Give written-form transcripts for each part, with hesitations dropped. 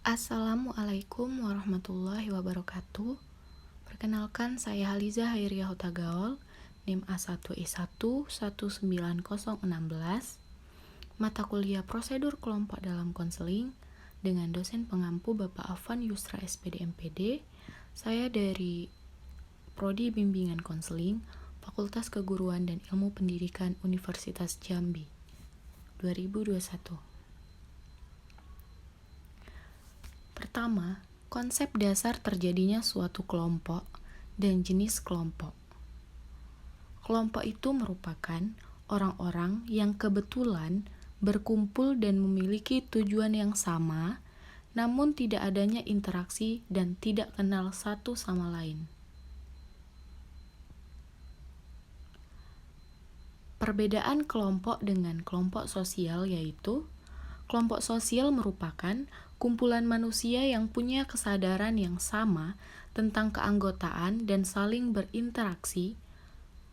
Assalamualaikum warahmatullahi wabarakatuh. Perkenalkan, saya Haliza Hairiah Hutagaol, NIM A1I1 19016, mata kuliah prosedur kelompok dalam konseling, dengan dosen pengampu Bapak Afan Yusra SPD MPD. Saya dari Prodi Bimbingan Konseling, Fakultas Keguruan dan Ilmu Pendidikan Universitas Jambi, 2021. Pertama, konsep dasar terjadinya suatu kelompok dan jenis kelompok. Kelompok itu merupakan orang-orang yang kebetulan berkumpul dan memiliki tujuan yang sama, namun tidak adanya interaksi dan tidak kenal satu sama lain. Perbedaan kelompok dengan kelompok sosial yaitu kelompok sosial merupakan kumpulan manusia yang punya kesadaran yang sama tentang keanggotaan dan saling berinteraksi.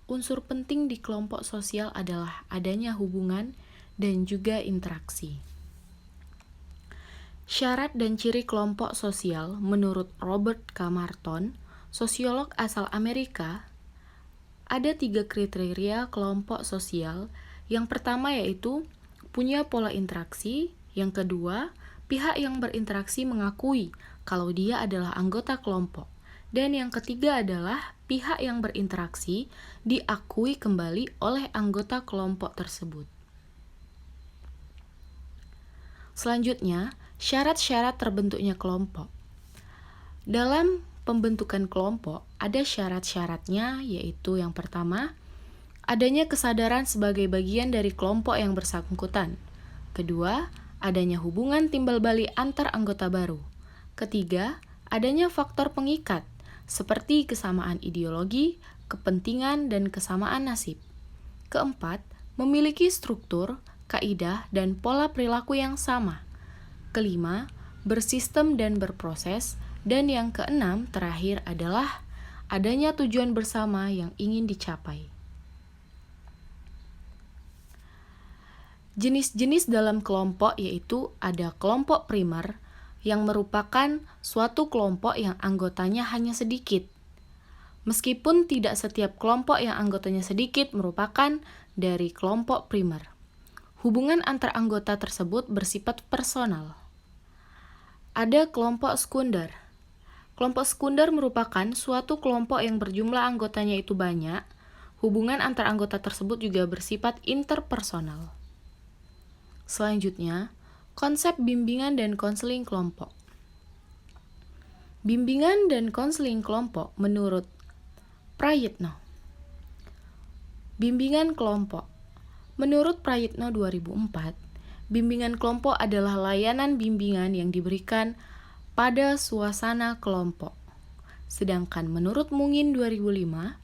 Unsur penting di kelompok sosial adalah adanya hubungan dan juga interaksi. Syarat dan ciri kelompok sosial menurut Robert K. Marton, sosiolog asal Amerika, ada 3 kriteria kelompok sosial. Yang pertama yaitu punya pola interaksi. Yang kedua, pihak yang berinteraksi mengakui kalau dia adalah anggota kelompok. Dan yang ketiga adalah pihak yang berinteraksi diakui kembali oleh anggota kelompok tersebut. Selanjutnya, syarat-syarat terbentuknya kelompok. Dalam pembentukan kelompok, ada syarat-syaratnya, yaitu yang pertama, adanya kesadaran sebagai bagian dari kelompok yang bersangkutan. Kedua, adanya hubungan timbal balik antar anggota baru. Ketiga, adanya faktor pengikat, seperti kesamaan ideologi, kepentingan, dan kesamaan nasib. Keempat, memiliki struktur, kaidah, dan pola perilaku yang sama. Kelima, bersistem dan berproses. Dan yang keenam, terakhir adalah adanya tujuan bersama yang ingin dicapai. Jenis-jenis dalam kelompok yaitu ada kelompok primer yang merupakan suatu kelompok yang anggotanya hanya sedikit. Meskipun tidak setiap kelompok yang anggotanya sedikit merupakan dari kelompok primer. Hubungan antar anggota tersebut bersifat personal. Ada kelompok sekunder. Kelompok sekunder merupakan suatu kelompok yang berjumlah anggotanya itu banyak. Hubungan antar anggota tersebut juga bersifat interpersonal. Selanjutnya, konsep bimbingan dan konseling kelompok. Bimbingan dan konseling kelompok menurut Prayitno. Bimbingan kelompok. Menurut Prayitno 2004, bimbingan kelompok adalah layanan bimbingan yang diberikan pada suasana kelompok. Sedangkan menurut Mungin 2005,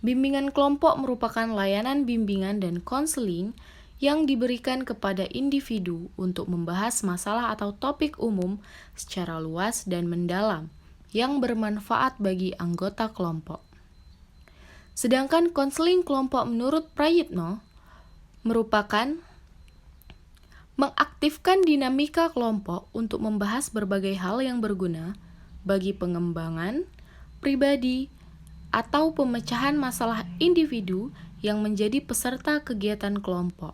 bimbingan kelompok merupakan layanan bimbingan dan konseling yang diberikan kepada individu untuk membahas masalah atau topik umum secara luas dan mendalam yang bermanfaat bagi anggota kelompok. Sedangkan konseling kelompok menurut Prayitno merupakan mengaktifkan dinamika kelompok untuk membahas berbagai hal yang berguna bagi pengembangan pribadi atau pemecahan masalah individu yang menjadi peserta kegiatan kelompok.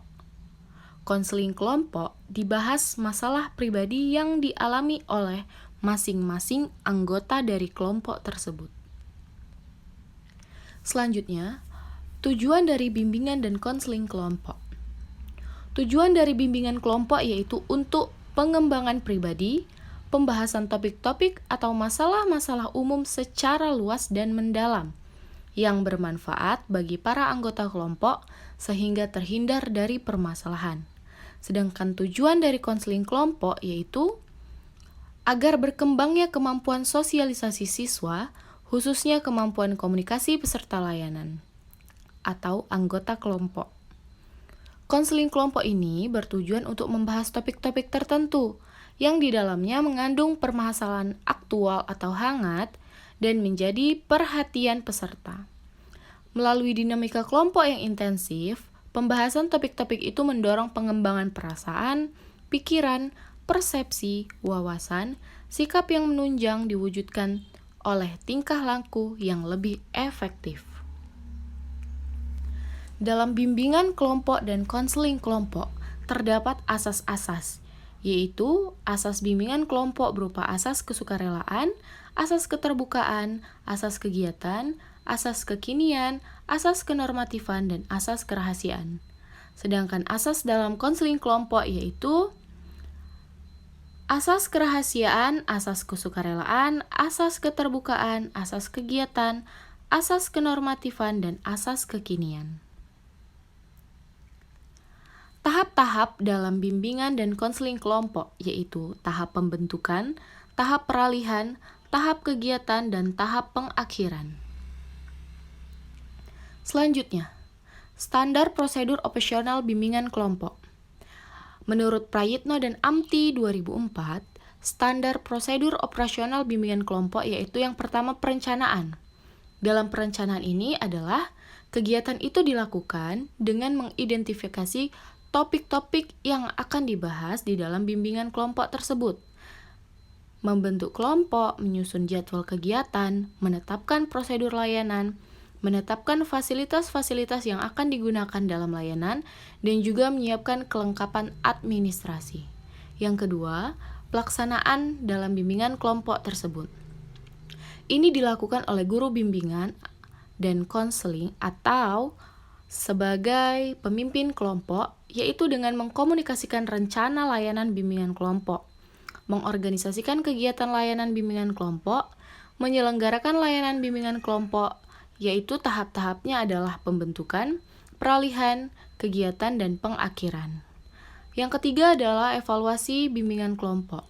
Konseling kelompok dibahas masalah pribadi yang dialami oleh masing-masing anggota dari kelompok tersebut. Selanjutnya, tujuan dari bimbingan dan konseling kelompok. Tujuan dari bimbingan kelompok yaitu untuk pengembangan pribadi, pembahasan topik-topik atau masalah-masalah umum secara luas dan mendalam, yang bermanfaat bagi para anggota kelompok sehingga terhindar dari permasalahan. Sedangkan tujuan dari konseling kelompok yaitu agar berkembangnya kemampuan sosialisasi siswa, khususnya kemampuan komunikasi peserta layanan atau anggota kelompok. Konseling kelompok ini bertujuan untuk membahas topik-topik tertentu yang di dalamnya mengandung permasalahan aktual atau hangat dan menjadi perhatian peserta. Melalui dinamika kelompok yang intensif, pembahasan topik-topik itu mendorong pengembangan perasaan, pikiran, persepsi, wawasan, sikap yang menunjang diwujudkan oleh tingkah laku yang lebih efektif. Dalam bimbingan kelompok dan konseling kelompok, terdapat asas-asas, yaitu asas bimbingan kelompok berupa asas kesukarelaan, asas keterbukaan, asas kegiatan, asas kekinian, asas kenormatifan, dan asas kerahasiaan. Sedangkan asas dalam konseling kelompok yaitu asas kerahasiaan, asas kesukarelaan, asas keterbukaan, asas kegiatan, asas kenormatifan, dan asas kekinian. Tahap-tahap dalam bimbingan dan konseling kelompok yaitu tahap pembentukan, tahap peralihan, tahap kegiatan, dan tahap pengakhiran. Selanjutnya, standar prosedur operasional bimbingan kelompok. Menurut Prayitno dan Amti 2004, standar prosedur operasional bimbingan kelompok yaitu yang pertama perencanaan. Dalam perencanaan ini adalah kegiatan itu dilakukan dengan mengidentifikasi topik-topik yang akan dibahas di dalam bimbingan kelompok tersebut. Membentuk kelompok, menyusun jadwal kegiatan, menetapkan prosedur layanan, menetapkan fasilitas-fasilitas yang akan digunakan dalam layanan, dan juga menyiapkan kelengkapan administrasi. Yang kedua, pelaksanaan dalam bimbingan kelompok tersebut. Ini dilakukan oleh guru bimbingan dan konseling atau sebagai pemimpin kelompok, yaitu dengan mengkomunikasikan rencana layanan bimbingan kelompok, mengorganisasikan kegiatan layanan bimbingan kelompok, menyelenggarakan layanan bimbingan kelompok, yaitu tahap-tahapnya adalah pembentukan, peralihan, kegiatan, dan pengakhiran. Yang ketiga adalah evaluasi bimbingan kelompok.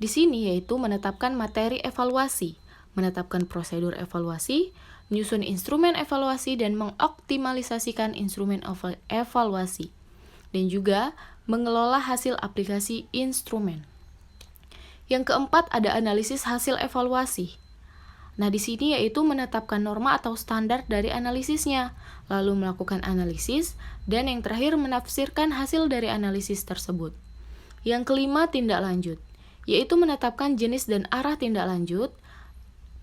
Di sini yaitu menetapkan materi evaluasi, menetapkan prosedur evaluasi, menyusun instrumen evaluasi, dan mengoptimalisasikan instrumen evaluasi, dan juga mengelola hasil aplikasi instrumen. Yang keempat ada analisis hasil evaluasi. Nah, di sini yaitu menetapkan norma atau standar dari analisisnya, lalu melakukan analisis, dan yang terakhir menafsirkan hasil dari analisis tersebut. Yang kelima, tindak lanjut, yaitu menetapkan jenis dan arah tindak lanjut,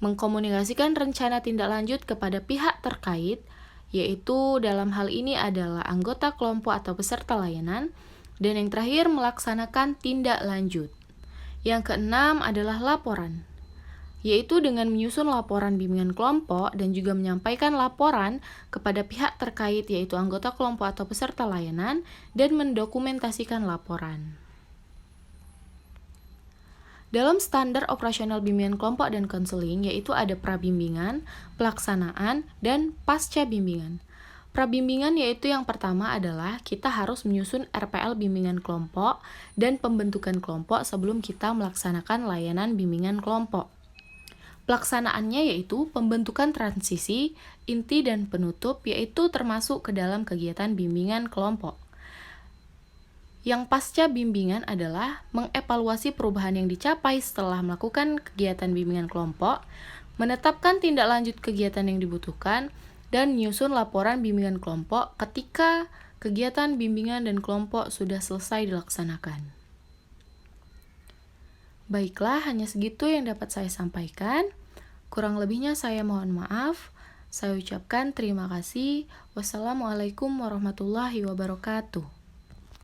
mengkomunikasikan rencana tindak lanjut kepada pihak terkait, yaitu dalam hal ini adalah anggota kelompok atau peserta layanan, dan yang terakhir melaksanakan tindak lanjut. Yang keenam adalah laporan, yaitu dengan menyusun laporan bimbingan kelompok dan juga menyampaikan laporan kepada pihak terkait yaitu anggota kelompok atau peserta layanan dan mendokumentasikan laporan. Dalam standar operasional bimbingan kelompok dan konseling yaitu ada prabimbingan, pelaksanaan, dan pasca bimbingan. Prabimbingan yaitu yang pertama adalah kita harus menyusun RPL bimbingan kelompok dan pembentukan kelompok sebelum kita melaksanakan layanan bimbingan kelompok. Pelaksanaannya yaitu pembentukan transisi, inti, dan penutup yaitu termasuk ke dalam kegiatan bimbingan kelompok. Yang pasca bimbingan adalah mengevaluasi perubahan yang dicapai setelah melakukan kegiatan bimbingan kelompok, menetapkan tindak lanjut kegiatan yang dibutuhkan, dan menyusun laporan bimbingan kelompok ketika kegiatan bimbingan dan kelompok sudah selesai dilaksanakan. Baiklah, hanya segitu yang dapat saya sampaikan. Kurang lebihnya saya mohon maaf. Saya ucapkan terima kasih. Wassalamualaikum warahmatullahi wabarakatuh.